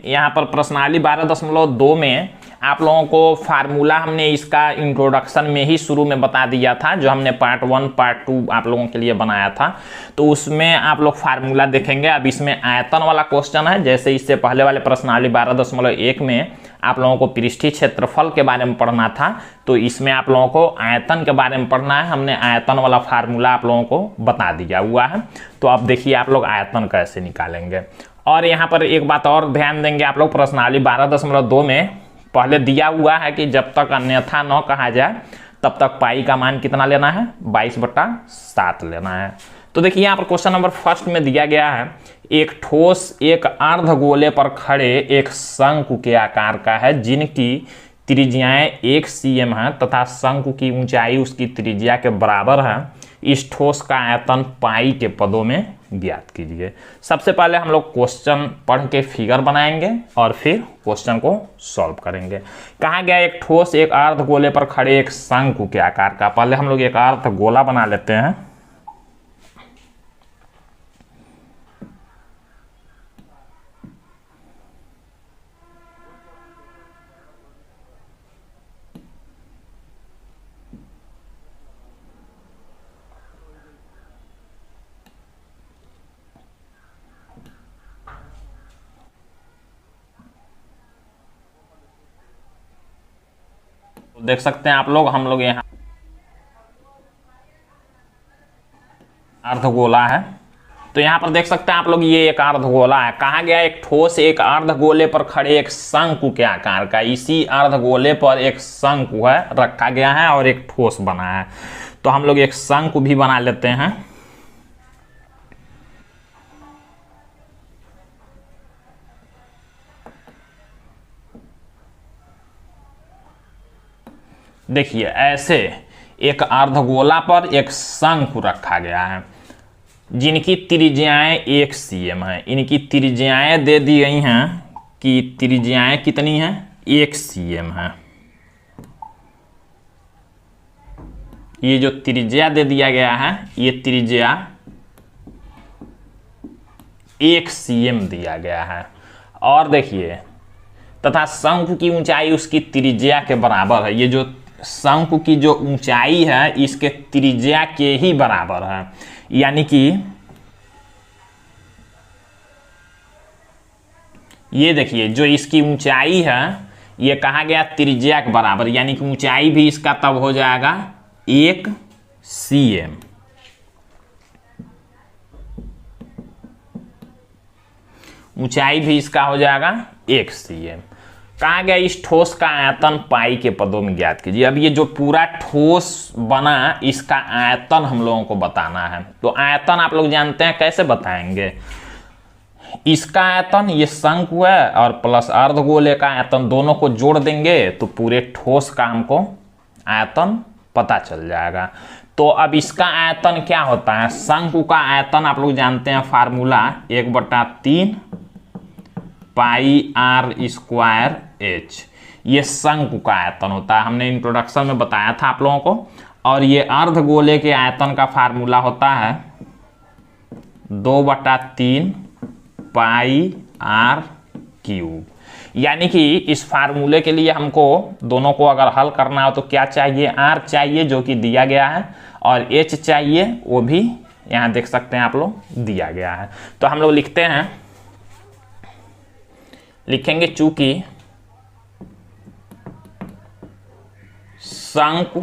यहाँ पर प्रश्नावली 12.2 में आप लोगों को फार्मूला हमने इसका इंट्रोडक्शन में ही शुरू में बता दिया था, जो हमने पार्ट 1 पार्ट 2 आप लोगों के लिए बनाया था, तो उसमें आप लोग फार्मूला देखेंगे। अब इसमें आयतन वाला क्वेश्चन है, जैसे इससे पहले वाले प्रश्नावली 12.1 में आप लोगों को पृष्ठीय क्षेत्रफल के बारे में पढ़ना था, तो इसमें आप लोगों को आयतन के बारे में पढ़ना है। हमने आयतन वाला फार्मूला आप लोगों को बता दिया हुआ है। तो अब देखिए आप लोग आयतन कैसे निकालेंगे। और यहाँ पर एक बात और ध्यान देंगे आप लोग, प्रश्नावली 12.2 में पहले दिया हुआ है कि जब तक अन्यथा न कहा जाए तब तक पाई का मान कितना लेना है, 22/7 लेना है। तो देखिए यहाँ पर क्वेश्चन नंबर फर्स्ट में दिया गया है, एक ठोस एक अर्धगोले पर खड़े एक शंकु के आकार का है जिनकी त्रिज्याएं 1 cm है तथा शंकु की ऊंचाई उसकी त्रिज्या के बराबर है। इस ठोस का आयतन पाई के पदों में ज्ञात कीजिए। सबसे पहले हम लोग क्वेश्चन पढ़ के फिगर बनाएंगे और फिर क्वेश्चन को सॉल्व करेंगे। कहा गया एक ठोस एक अर्धगोले पर खड़े एक शंकु के आकार का। पहले हम लोग एक अर्धगोला बना लेते हैं। देख सकते हैं आप लोग, हम लोग यहाँ अर्धगोला है, तो यहाँ पर देख सकते हैं आप लोग ये एक अर्धगोला है। कहा गया एक ठोस एक अर्धगोले पर खड़े एक शंकु के आकार का। इसी अर्धगोले पर एक शंकु है रखा गया है और एक ठोस बना है, तो हम लोग एक शंकु भी बना लेते हैं। देखिए ऐसे एक अर्धगोला पर एक शंकु रखा गया है जिनकी त्रिज्याएं 1 cm है। इनकी त्रिज्याएं दे दी गई हैं कि त्रिज्याएं कितनी हैं, 1 cm है। ये जो त्रिज्या दे दिया गया है ये त्रिज्या 1 cm दिया गया है। और देखिए तथा शंकु की ऊंचाई उसकी त्रिज्या के बराबर है। ये जो शंकु की जो ऊंचाई है इसके त्रिज्या के ही बराबर है, यानी कि ये देखिए जो इसकी ऊंचाई है ये कहा गया त्रिज्या के बराबर, यानी कि ऊंचाई भी इसका तब हो जाएगा 1 cm। ऊंचाई भी इसका हो जाएगा 1 cm। कहा गया इस ठोस का आयतन पाई के पदों में ज्ञात कीजिए। अब ये जो पूरा ठोस बना इसका आयतन हम लोगों को बताना है। तो आयतन आप लोग जानते हैं कैसे बताएंगे। इसका आयतन ये शंकु है और प्लस अर्धगोले का आयतन, दोनों को जोड़ देंगे तो पूरे ठोस का हमको आयतन पता चल जाएगा। तो अब इसका आयतन क्या होता है, शंकु का आयतन आप लोग जानते हैं फार्मूला 1/3 πr² h। ये शंकु का आयतन होता है, हमने इंट्रोडक्शन में बताया था आप लोगों को। और ये अर्धगोले के आयतन का फार्मूला होता है 2/3 πr³। यानी कि इस फार्मूले के लिए हमको दोनों को अगर हल करना हो तो क्या चाहिए, r चाहिए जो कि दिया गया है, और h चाहिए, वो भी यहाँ देख सकते हैं आप लोग दिया गया है। तो हम लोग लिखते हैं, लिखेंगे चूंकि शंकु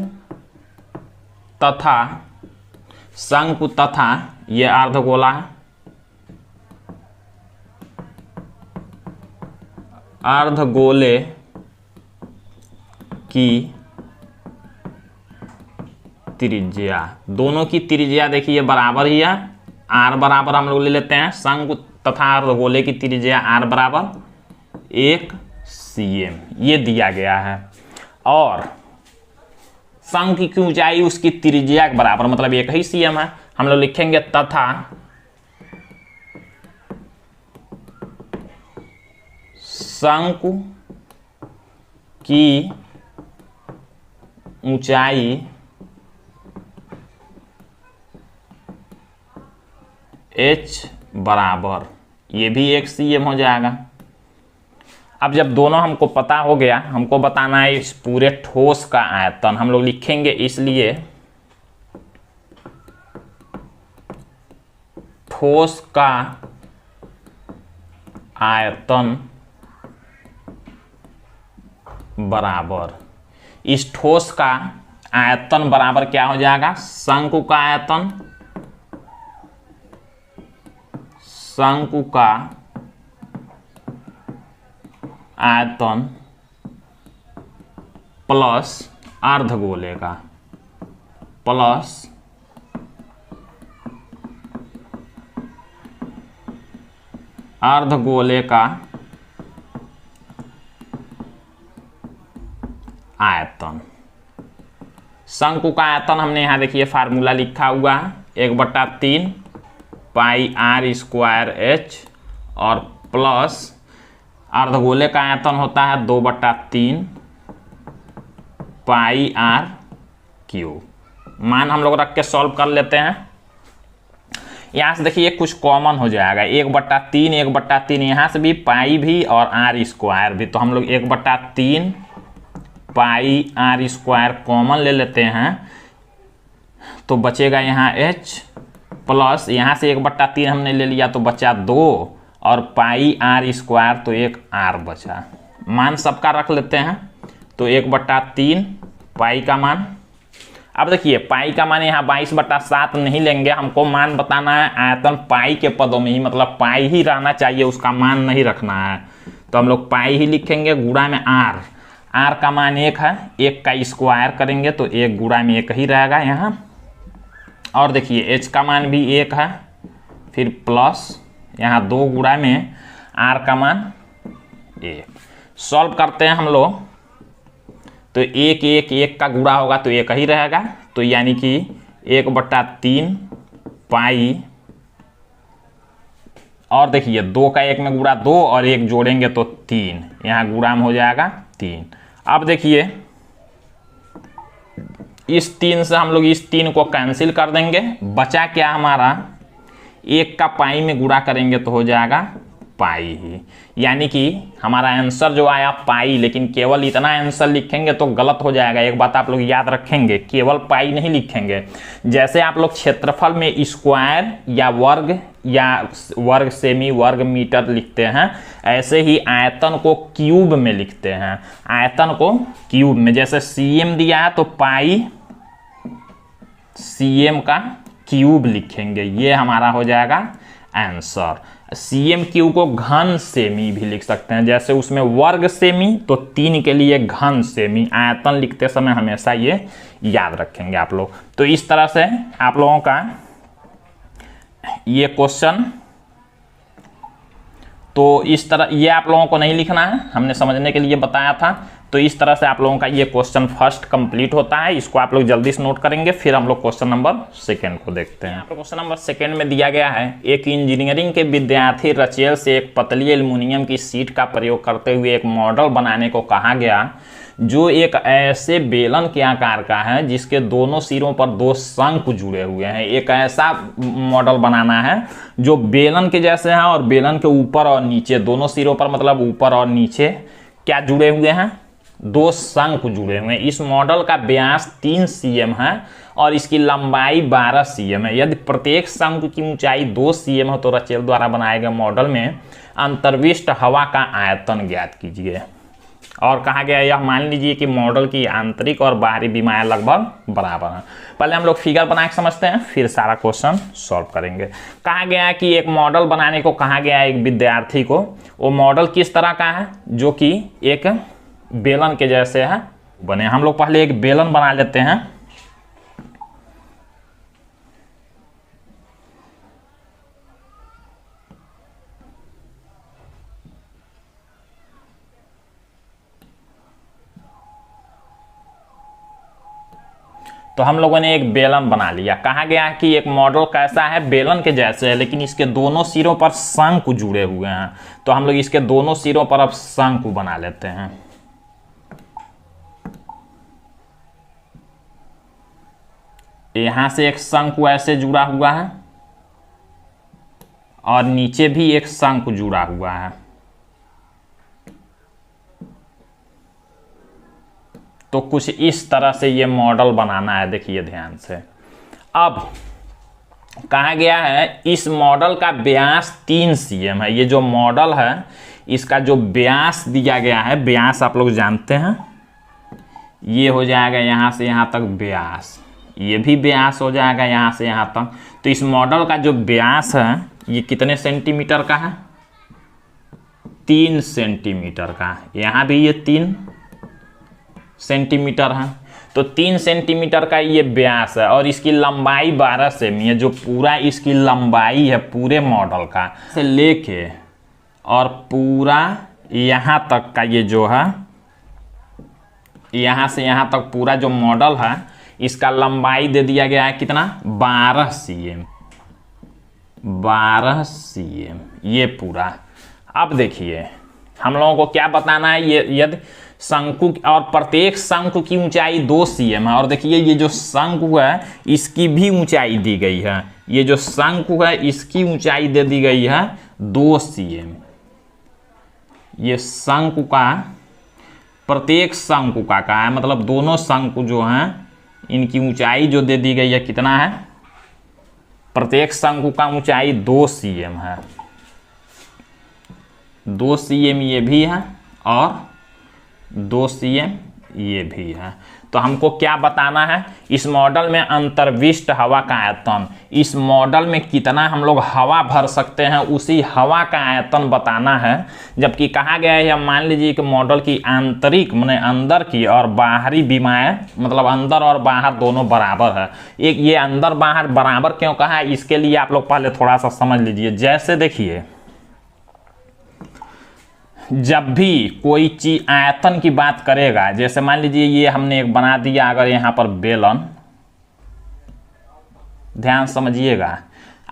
तथा ये अर्धगोला है, अर्धगोले की त्रिज्या, दोनों की त्रिज्या देखिए बराबर ही है। r बराबर हम लोग ले लेते हैं, शंकु तथा अर्धगोले की त्रिज्या r बराबर 1 cm ये दिया गया है। और शंकु की ऊंचाई उसकी त्रिज्या के बराबर, मतलब 1 ही cm है। हम लोग लिखेंगे तथा शंकु की ऊंचाई h बराबर, ये भी 1 cm हो जाएगा। अब जब दोनों हमको पता हो गया, हमको बताना है इस पूरे ठोस का आयतन। हम लोग लिखेंगे इसलिए ठोस का आयतन बराबर, इस ठोस का आयतन बराबर क्या हो जाएगा, शंकु का आयतन, शंकु का आयतन प्लस अर्धगोले का, प्लस अर्धगोले का आयतन। शंकु का आयतन हमने यहां देखिए फार्मूला लिखा हुआ है 1/3 पाई आर स्क्वायर एच, और प्लस अर्धगोले का आयतन होता है 2/3 पाई आर क्यूब। मान हम लोग रख के सॉल्व कर लेते हैं। यहां से देखिए कुछ कॉमन हो जाएगा, 1/3 यहां से भी, पाई भी और आर स्क्वायर भी, तो हम लोग 1/3 पाई आर स्क्वायर कॉमन ले लेते हैं, तो बचेगा यहाँ h, प्लस यहाँ से 1/3 हमने ले लिया तो बचा 2, और पाई आर स्क्वायर तो एक आर बचा। मान सबका रख लेते हैं, तो 1/3 पाई का मान। अब देखिए पाई का मान यहाँ 22/7 नहीं लेंगे, हमको मान बताना है आयतन पाई के पदों में ही, मतलब पाई ही रहना चाहिए, उसका मान नहीं रखना है। तो हम लोग पाई ही लिखेंगे, गुणा में आर, आर का मान 1 है, 1 का स्क्वायर करेंगे तो 1 गुणा में 1 ही रहेगा यहाँ। और देखिए एच का मान भी 1 है, फिर प्लस यहाँ 2 गुणा में आर का मान 1। सॉल्व करते हैं हम लोग, तो 1 का गुणा होगा तो 1 ही रहेगा, तो यानी कि 1/3 पाई, और देखिए 2 का 1 में गुणा 2 और 1 जोड़ेंगे तो 3, यहाँ गुणा में हो जाएगा 3। अब देखिए इस 3 से हम लोग इस 3 को कैंसिल कर देंगे, बचा क्या हमारा, 1 का पाई में गुणा करेंगे तो हो जाएगा पाई ही, यानी कि हमारा आंसर जो आया पाई। लेकिन केवल इतना आंसर लिखेंगे तो गलत हो जाएगा, एक बात आप लोग याद रखेंगे, केवल पाई नहीं लिखेंगे। जैसे आप लोग क्षेत्रफल में स्क्वायर या वर्ग सेमी वर्ग मीटर लिखते हैं, ऐसे ही आयतन को क्यूब में लिखते हैं। आयतन को क्यूब में, जैसे सीएम दिया है तो पाई सीएम का क्यूब लिखेंगे, ये हमारा हो जाएगा आंसर। सीएम क्यूब को घन सेमी भी लिख सकते हैं, जैसे उसमें वर्ग सेमी तो 3 के लिए घन सेमी। आयतन लिखते समय हमेशा ये याद रखेंगे आप लोग। तो इस तरह से आप लोगों का ये क्वेश्चन, तो इस तरह ये आप लोगों को नहीं लिखना है, हमने समझने के लिए बताया था। तो इस तरह से आप लोगों का ये क्वेश्चन फर्स्ट कंप्लीट होता है। इसको आप लोग जल्दी से नोट करेंगे, फिर हम लोग क्वेश्चन नंबर 2 को देखते हैं। क्वेश्चन नंबर 2 में दिया गया है, एक इंजीनियरिंग के विद्यार्थी रचेल से एक पतली एल्युमिनियम की शीट का प्रयोग करते हुए एक मॉडल बनाने को कहा गया जो एक ऐसे बेलन के आकार का है जिसके दोनों सिरों पर 2 शंकु जुड़े हुए हैं। एक ऐसा मॉडल बनाना है जो बेलन के जैसे है और बेलन के ऊपर और नीचे, दोनों सिरों पर मतलब ऊपर और नीचे क्या जुड़े हुए हैं, 2 शंकु जुड़े हुए हैं। इस मॉडल का व्यास 3 cm है और इसकी लंबाई 12 cm है। यदि प्रत्येक शंकु की ऊंचाई 2 cm हो तो रचेल द्वारा बनाए गए मॉडल में अंतर्विष्ट हवा का आयतन ज्ञात कीजिए। और कहा गया यह मान लीजिए कि मॉडल की आंतरिक और बाहरी विमाएं लगभग बराबर हैं। पहले हम लोग फिगर बना के समझते हैं, फिर सारा क्वेश्चन सॉल्व करेंगे। कहा गया है कि एक मॉडल बनाने को कहा गया है एक विद्यार्थी को। वो मॉडल किस तरह का है, जो कि एक बेलन के जैसे है बने। हम लोग पहले एक बेलन बना लेते हैं। तो हम लोगों ने एक बेलन बना लिया। कहा गया है कि एक मॉडल कैसा है, बेलन के जैसे है, लेकिन इसके दोनों सिरों पर शंकु जुड़े हुए हैं। तो हम लोग इसके दोनों सिरों पर अब शंकु बना लेते हैं। यहां से एक शंकु ऐसे जुड़ा हुआ है और नीचे भी एक शंकु जुड़ा हुआ है। तो कुछ इस तरह से ये मॉडल बनाना है, देखिए ध्यान से। अब कहा गया है इस मॉडल का व्यास 3 cm है। ये जो मॉडल है इसका जो व्यास दिया गया है, व्यास आप लोग जानते हैं, ये हो जाएगा यहाँ से यहाँ तक व्यास, ये भी व्यास हो जाएगा यहाँ से यहाँ तक। तो इस मॉडल का जो व्यास है ये कितने सेंटीमीटर का है? 3 सेंटीमीटर का। यहाँ भी ये 3 सेंटीमीटर है, तो 3 सेंटीमीटर का ये व्यास है और इसकी लंबाई 12 सेमी है। जो पूरा इसकी लंबाई है पूरे मॉडल का से लेके और पूरा यहाँ तक का, ये जो है यहाँ से यहाँ तक पूरा जो मॉडल है इसका लंबाई दे दिया गया है कितना? 12 cm। 12 cm ये पूरा। अब देखिए हम लोगों को क्या बताना है, ये यदि शंकु और प्रत्येक शंकु की ऊंचाई 2 cm है। और देखिए ये जो शंकु है इसकी भी ऊंचाई दी गई है, ये जो शंकु है इसकी ऊंचाई दे दी गई है 2 cm। ये शंकु का, प्रत्येक शंकु का है, मतलब दोनों शंकु जो हैं इनकी ऊंचाई जो दे दी गई है कितना है? प्रत्येक शंकु का ऊंचाई 2 cm है। 2 cm ये भी है और 2 cm ये भी है। तो हमको क्या बताना है, इस मॉडल में अंतर्विष्ट हवा का आयतन, इस मॉडल में कितना हम लोग हवा भर सकते हैं उसी हवा का आयतन बताना है। जबकि कहा गया है, मान लीजिए कि मॉडल की आंतरिक माने अंदर की और बाहरी विमाएं, मतलब अंदर और बाहर दोनों बराबर है। एक ये अंदर बाहर बराबर क्यों कहा है, इसके लिए आप लोग पहले थोड़ा सा समझ लीजिए। जैसे देखिए जब भी कोई चीज आयतन की बात करेगा, जैसे मान लीजिए ये हमने एक बना दिया, अगर यहां पर बेलन, ध्यान समझिएगा,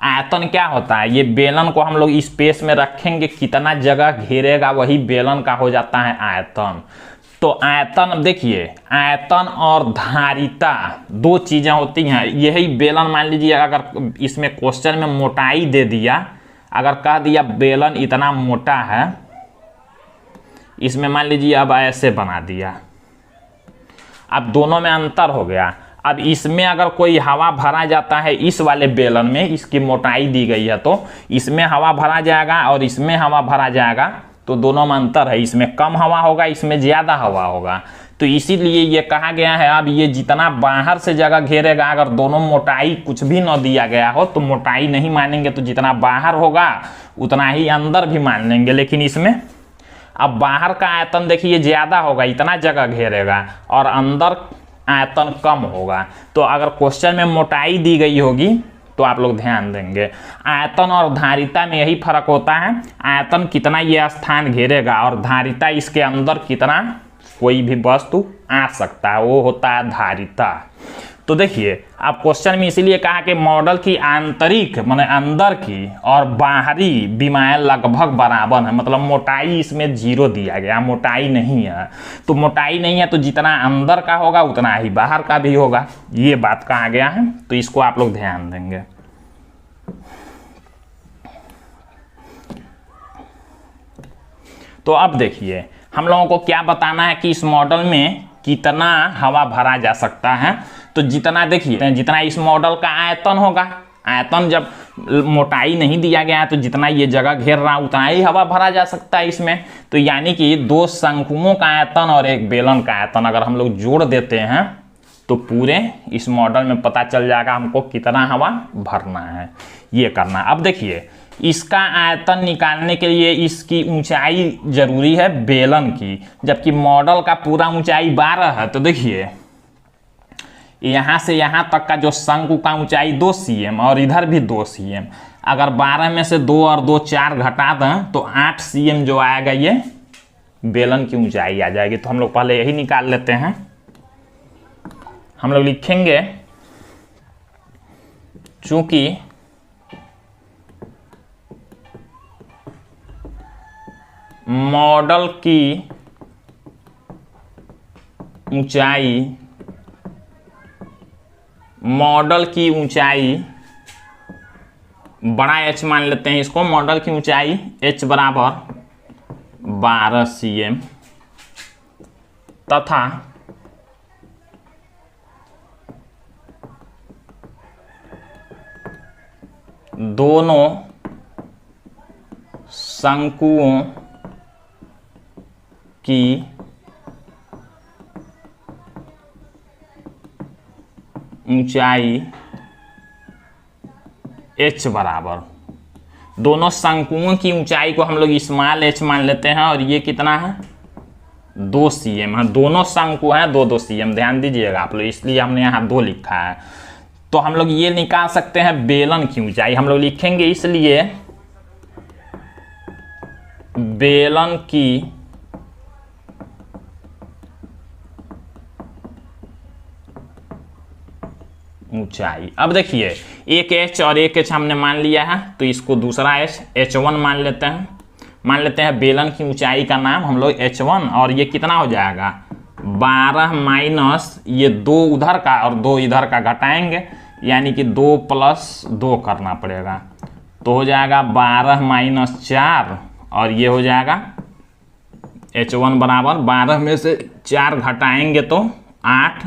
आयतन क्या होता है, ये बेलन को हम लोग स्पेस में रखेंगे, कितना जगह घेरेगा वही बेलन का हो जाता है आयतन। तो आयतन देखिए, आयतन और धारिता 2 चीजें होती हैं। यही बेलन मान लीजिए अगर इसमें क्वेश्चन में मोटाई दे दिया, अगर कह दिया बेलन इतना मोटा है, इसमें मान लीजिए अब ऐसे बना दिया, अब दोनों में अंतर हो गया। अब इसमें अगर कोई हवा भरा जाता है इस वाले बेलन में, इसकी मोटाई दी गई है, तो इसमें हवा भरा जाएगा और इसमें हवा भरा जाएगा, तो दोनों में अंतर है, इसमें कम हवा होगा, इसमें ज़्यादा हवा होगा। तो इसीलिए ये कहा गया है अब ये जितना बाहर से जगह घेरेगा, अगर दोनों मोटाई कुछ भी न दिया गया हो तो मोटाई नहीं मानेंगे, तो जितना बाहर होगा उतना ही अंदर भी मान लेंगे। लेकिन इसमें अब बाहर का आयतन देखिए ज़्यादा होगा, इतना जगह घेरेगा, और अंदर आयतन कम होगा। तो अगर क्वेश्चन में मोटाई दी गई होगी तो आप लोग ध्यान देंगे, आयतन और धारिता में यही फर्क होता है। आयतन कितना ये स्थान घेरेगा और धारिता इसके अंदर कितना कोई भी वस्तु आ सकता है, वो होता है धारिता। तो देखिए अब क्वेश्चन में इसीलिए कहा कि मॉडल की आंतरिक माने अंदर की और बाहरी विमाएं लगभग बराबर है, मतलब मोटाई इसमें 0 दिया गया, मोटाई नहीं है। तो मोटाई नहीं है तो जितना अंदर का होगा उतना ही बाहर का भी होगा, ये बात कहा गया है। तो इसको आप लोग ध्यान देंगे। तो अब देखिए हम लोगों को क्या बताना है कि इस मॉडल में कितना हवा भरा जा सकता है। तो जितना देखिए, जितना इस मॉडल का आयतन होगा, आयतन जब मोटाई नहीं दिया गया है तो जितना ये जगह घेर रहा उतना ही हवा भरा जा सकता है इसमें। तो यानी कि 2 शंकुओं का आयतन और एक बेलन का आयतन अगर हम लोग जोड़ देते हैं तो पूरे इस मॉडल में पता चल जाएगा हमको कितना हवा भरना है, ये करना। अब देखिए इसका आयतन निकालने के लिए इसकी ऊंचाई जरूरी है बेलन की, जबकि मॉडल का पूरा ऊंचाई 12 है। तो देखिए यहाँ से यहाँ तक का जो शंकु का ऊंचाई 2 cm और इधर भी 2 cm, अगर 12 में से 2 और 2 4 घटा दें तो 8 cm जो आएगा ये बेलन की ऊंचाई आ जाएगी। तो हम लोग पहले यही निकाल लेते हैं। हम लोग लिखेंगे चूंकि मॉडल की ऊंचाई बड़ा H मान लेते हैं इसको, मॉडल की ऊंचाई H बराबर 12 cm तथा दोनों शंकुओं की ऊंचाई h बराबर, दोनों शंकुओं की ऊंचाई को हम लोग स्मॉल h मान लेते हैं, और ये कितना है 2 cm है। दोनों शंकु हैं 2-2 cm, ध्यान दीजिएगा आप लोग, इसलिए हमने यहाँ 2 लिखा है। तो हम लोग ये निकाल सकते हैं बेलन की ऊंचाई, हम लोग लिखेंगे इसलिए बेलन की ऊंचाई। अब देखिए एक h और एक h हमने मान लिया है, तो इसको दूसरा h h1 मान लेते हैं। मान लेते हैं बेलन की ऊंचाई का नाम हम लोग h1, और ये कितना हो जाएगा 12 माइनस ये 2 उधर का और 2 इधर का घटाएंगे, यानी कि 2 + 2 करना पड़ेगा, तो हो जाएगा 12 माइनस 4, और ये हो जाएगा h1 बराबर 12 में से 4 घटाएंगे तो 8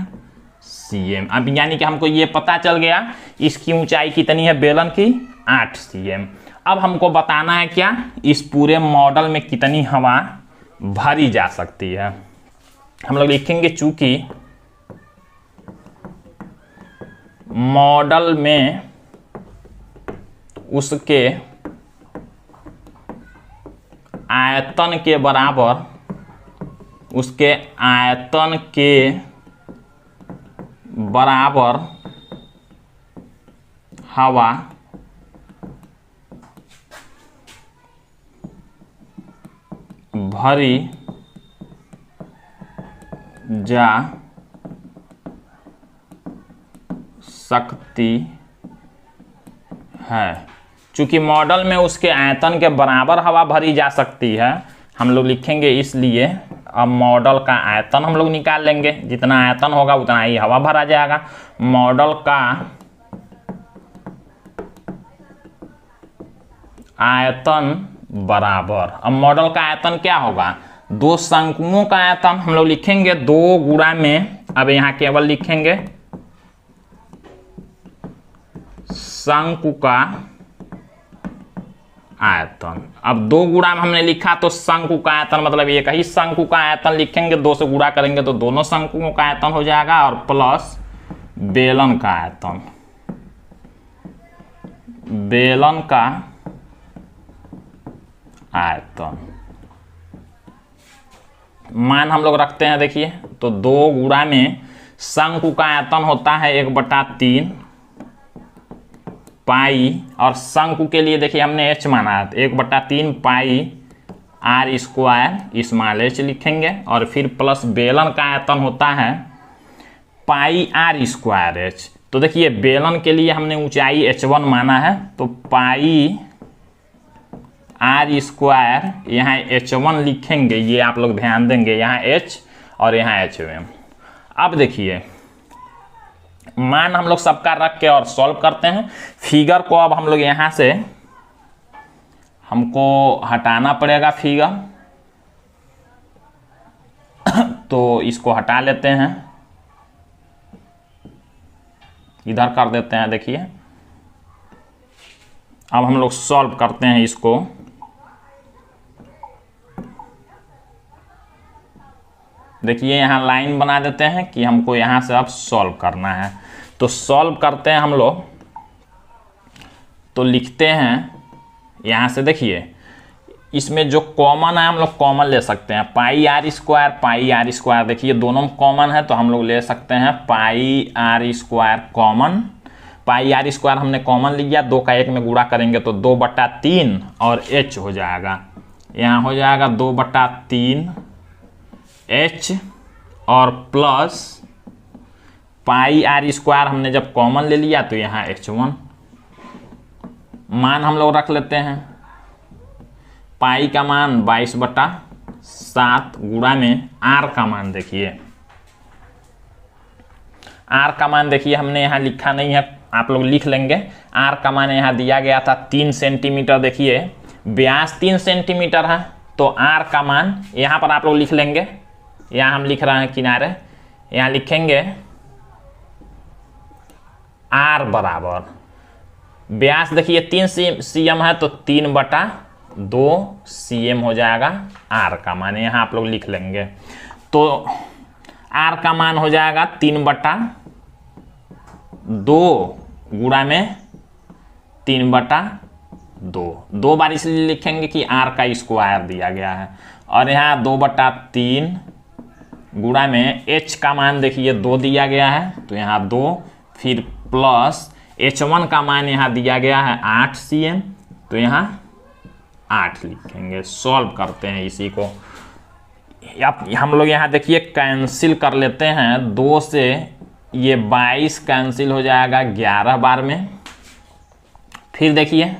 cm। अब यानी कि हमको ये पता चल गया इसकी ऊंचाई कितनी है बेलन की 8 cm। अब हमको बताना है क्या, इस पूरे मॉडल में कितनी हवा भरी जा सकती है। हम लोग लिखेंगे चूंकि मॉडल में उसके आयतन के बराबर, उसके आयतन के बराबर हवा भरी जा सकती है। चूंकि मॉडल में उसके आयतन के बराबर हवा भरी जा सकती है, हम लोग लिखेंगे इसलिए अब मॉडल का आयतन हम लोग निकाल लेंगे, जितना आयतन होगा उतना ही हवा भरा जाएगा। मॉडल का आयतन बराबर, अब मॉडल का आयतन क्या होगा 2 शंकुओं का आयतन, हम लोग लिखेंगे 2 गुणा में, अब यहाँ केवल लिखेंगे शंकु का आयतन। अब 2 गुणा में हमने लिखा तो शंकु का आयतन मतलब एक ही शंकु का आयतन लिखेंगे, 2 से गुणा करेंगे तो दोनों शंकुओं का आयतन हो जाएगा, और प्लस बेलन का आयतन, बेलन का आयतन मान हम लोग रखते हैं। देखिए तो 2 गुणा में शंकु का आयतन होता है 1/3 पाई, और शंकु के लिए देखिए हमने h माना है, 1/3 पाई r स्क्वायर स्मॉल h लिखेंगे, और फिर प्लस बेलन का आयतन होता है पाई r स्क्वायर h। तो देखिए बेलन के लिए हमने ऊंचाई h1 माना है, तो पाई r स्क्वायर, यहाँ h1 लिखेंगे, ये आप लोग ध्यान देंगे, यहाँ h और यहाँ h। अब देखिए मान हम लोग सबका रख के और सॉल्व करते हैं। फिगर को अब हम लोग यहाँ से हमको हटाना पड़ेगा फिगर, तो इसको हटा लेते हैं, इधर कर देते हैं। देखिए अब हम लोग सॉल्व करते हैं इसको। देखिए यहाँ लाइन बना देते हैं कि हमको यहाँ से अब सॉल्व करना है, तो सॉल्व करते हैं हम लोग। तो लिखते हैं यहाँ से, देखिए इसमें जो कॉमन है हम लोग कॉमन ले सकते हैं, पाई r स्क्वायर, देखिए दोनों कॉमन है तो हम लोग ले सकते हैं पाई r स्क्वायर कॉमन। पाई r स्क्वायर हमने कॉमन लिया, 2 का 1 में गुणा करेंगे तो 2/3 और h हो जाएगा, यहाँ हो जाएगा 2/3 h, और प्लस पाई r स्क्वायर हमने जब कॉमन ले लिया तो यहाँ h1 मान हम लोग रख लेते हैं। पाई का मान 22/7 गुणा में r का मान, देखिए r का मान देखिए हमने यहाँ लिखा नहीं है, आप लोग लिख लेंगे। r का मान यहाँ दिया गया था 3 सेंटीमीटर, देखिए व्यास 3 सेंटीमीटर है, तो r का मान यहाँ पर आप लोग लिख लेंगे। यहाँ हम लिख रहे हैं किनारे, यहाँ लिखेंगे r बराबर व्यास देखिए 3 cm है तो 3/2 cm हो जाएगा r का मान, यहाँ आप लोग लिख लेंगे। तो r का मान हो जाएगा 3/2 गुणा में 3/2, 2 बार इसलिए लिखेंगे कि r का स्क्वायर दिया गया है, और यहाँ 2/3 गुणा में h का मान देखिए 2 दिया गया है तो यहाँ 2, फिर प्लस h1 का मान यहाँ दिया गया है 8 cm तो यहाँ 8 लिखेंगे। सॉल्व करते हैं इसी को। अब हम लोग यहाँ देखिए कैंसिल कर लेते हैं, 2 से ये 22 कैंसिल हो जाएगा 11 बार में। फिर देखिए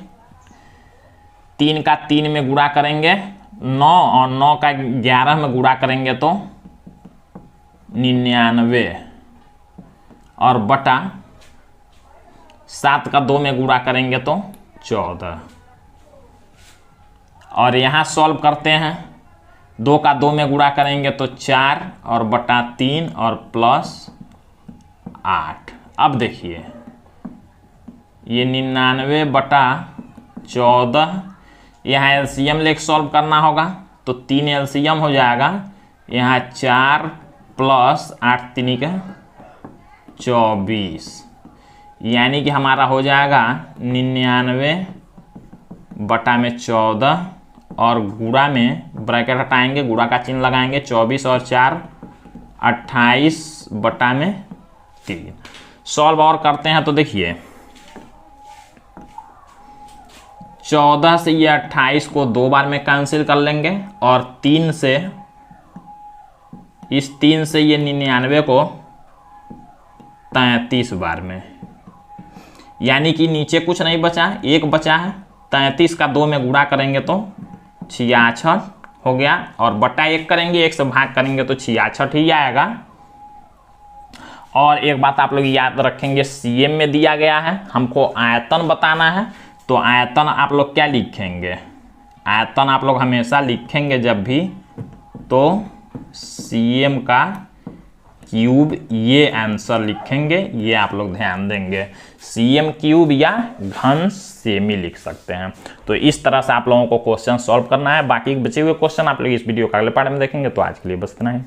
3 का 3 में गुणा करेंगे 9, और 9 का 11 में गुणा करेंगे तो 99, और बटा 7 का 2 में गुणा करेंगे तो 14। और यहाँ सॉल्व करते हैं, 2 का 2 में गुणा करेंगे तो 4, और बटा 3 और प्लस 8। अब देखिए ये 99/14, यहाँ एलसीएम लेके सॉल्व करना होगा तो 3 एलसीएम हो जाएगा, यहाँ 4 प्लस 8 3 का 24, यानी कि हमारा हो जाएगा 99/14, और गुणा में ब्रैकेट हटाएंगे, गुणा का चिन्ह लगाएंगे, 24 और 4 28/3। सॉल्व और करते हैं तो देखिए 14 से ये 28 को 2 बार में कैंसिल कर लेंगे, और 3 से इस 3 से ये 99 को 33 बार में, यानी कि नीचे कुछ नहीं बचा, 1 बचा है। 33 का 2 में गुणा करेंगे तो 66 हो गया, और बटा 1 करेंगे, 1 से भाग करेंगे तो 66 ही आएगा। और एक बात आप लोग याद रखेंगे, सीएम में दिया गया है, हमको आयतन बताना है, तो आयतन आप लोग क्या लिखेंगे, आयतन आप लोग हमेशा लिखेंगे जब भी तो सीएम का क्यूब, ये आंसर लिखेंगे, ये आप लोग ध्यान देंगे। सीएम क्यूब या घन सेमी लिख सकते हैं। तो इस तरह से आप लोगों को क्वेश्चन सॉल्व करना है। बाकी बचे हुए क्वेश्चन आप लोग इस वीडियो का अगले पार्ट में देखेंगे। तो आज के लिए बस इतना ही।